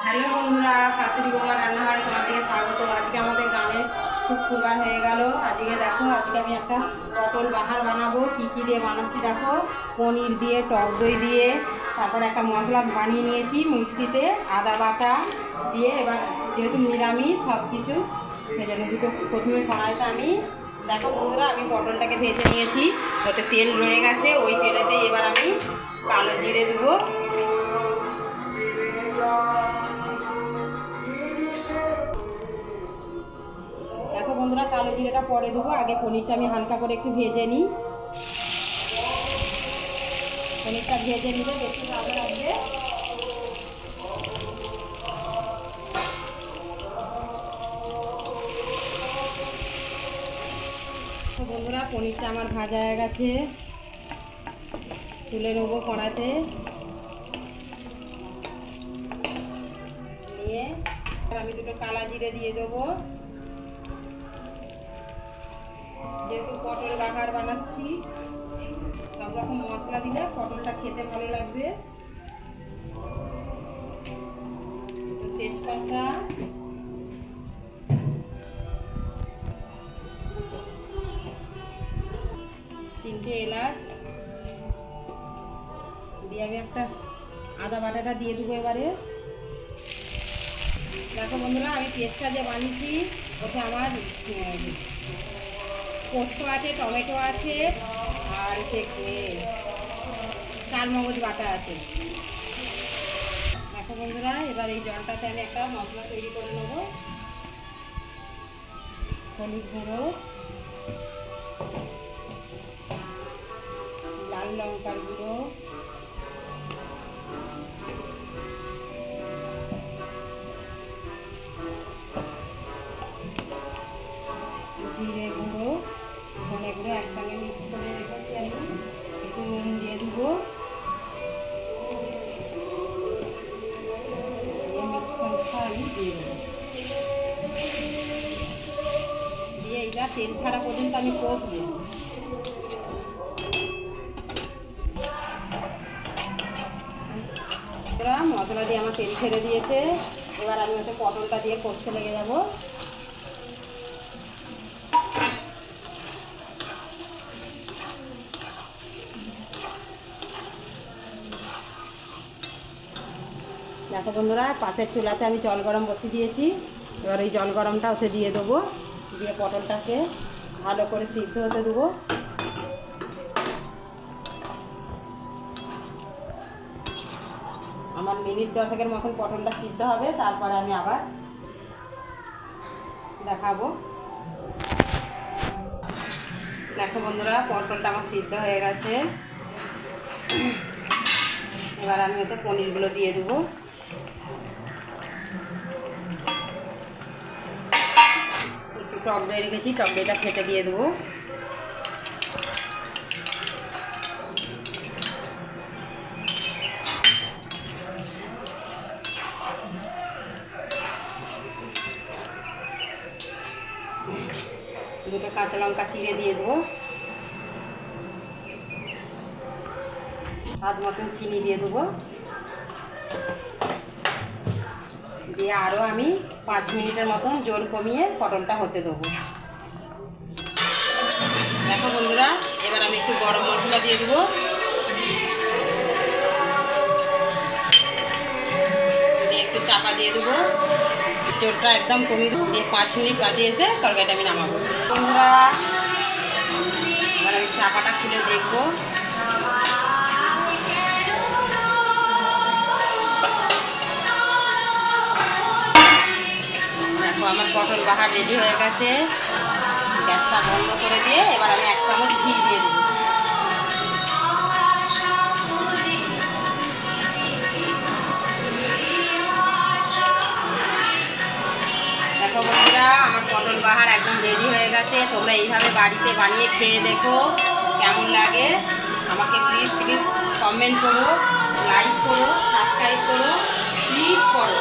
Hello বন্ধুরা, শাশুড়ি বৌমা রান্নাঘরে তোমাদেরকে স্বাগত। আজকে আমাদের গানের শুক্রবার হয়ে গেল। আজকে দেখো, আজকে আমি একটা পটল বাহার বানাবো। কি কি দিয়ে বানাচ্ছি দেখো। পনির দিয়ে, টক দই দিয়ে, তারপর একটা মশলা বানিয়ে নিয়েছি মিক্সিতে, আদা বাটা দিয়ে। এবার যেহেতু নিরামিষ সব কিছু, সেজন্য দুটো প্রথমে কড়াইতে আমি দেখো বন্ধুরা, আমি পটলটাকে ভেজে নিয়েছি। ওতে তেল রয়ে গেছে, ওই তেলেতে এবার আমি কালো জিরে দেবো। দেখো বন্ধুরা, কালো জিরেটা পরে দেবো। আগে পনিরটা আমি হালকা করে একটু ভেজে নিই। পনিরটা ভেজে নিলে বেশি ভালো লাগবে। তো বন্ধুরা, পনিরটা আমার ভাজা হয়ে গেছে, তুলে নেবো কড়াতে নিয়ে। আমি দুটো কালা জিরে দিয়ে দেবো। যেহেতু পটল বাহার বানাচ্ছি, সব রকম মশলা দিলে পটলটা খেতে ভালো লাগবে। তেজপাতা, তিনটে এলাচ দিয়ে আমি একটা আদা বাটাটা দিয়ে দেবো এবারে। দেখো বন্ধুরা, আমি পেস্টটা যে বানিয়েছি ওতে আমার পোস্ত আছে, টমেটো আছে, আর চালমগজ বাটা আছে। দেখো বন্ধুরা, এবার এই জলটাতে আমি একটা মশলা তৈরি করে নেব। হলুদ গুঁড়ো, লাল লঙ্কার গুঁড়ো, জিরে গুঁড়ো, ধনে গুঁড়ো একসঙ্গে মিক্স করে রেখেছি আমি। একটু নুন দিয়ে দেবো। আমি দিয়ে দেবো, দিয়ে এইটা তেল ছাড়া পর্যন্ত আমি কষবো। মশলা দিয়ে আমার তেল ছেড়ে দিয়েছে। এবার আমি ওতে পটলটা দিয়ে কষতে লেগে যাব। দেখো বন্ধুরা, পাশের চুলাতে আমি জল গরম বসিয়ে দিয়েছি। এবার এই জল গরমটা ওতে দিয়ে দেবো, দিয়ে পটলটাকে ভালো করে সিদ্ধ হতে দেবো। আমার মিনিট 10 মতন পটলটা সিদ্ধ হবে, তারপরে আমি আবার দেখাবো। দেখো বন্ধুরা, পটলটা আমার সিদ্ধ হয়ে গেছে। এবার আমি ওতে পনিরগুলো দিয়ে দেবো। একটু টক দই রেখেছি, টক দইটা ফেটে দিয়ে দেবো। দুটো কাঁচা লঙ্কা চিড়ে দিয়ে দেবো। স্বাদ মতন চিনি দিয়ে দেবো। দিয়ে আরও আমি 5 মিনিটের মতন জোর কমিয়ে পটলটা হতে দেবো। দেখো বন্ধুরা, এবার আমি একটু গরম মশলা দিয়ে দেবো। দিয়ে একটু চাপা দিয়ে দেবো, জোরটা একদম কমিয়ে দেবো। দিয়ে 5 মিনিট বাদে এসে তরকারিটা আমি নামাবো। বন্ধুরা, এবার আমি চাপাটা খুলে দেখবো। দেখো, আমার পটল বাহার রেডি হয়ে গেছে। গ্যাসটা বন্ধ করে দিয়ে এবার আমি 1 চামচ ঘি দিয়ে দেবো। দেখো বন্ধুরা, আমার পটল বাহার একদম রেডি হয়ে গেছে। তোমরা এইভাবে বাড়িতে বানিয়ে খেয়ে দেখো কেমন লাগে। আমাকে প্লিজ প্লিজ কমেন্ট করো, লাইক করো, সাবস্ক্রাইব করো, প্লিজ করো।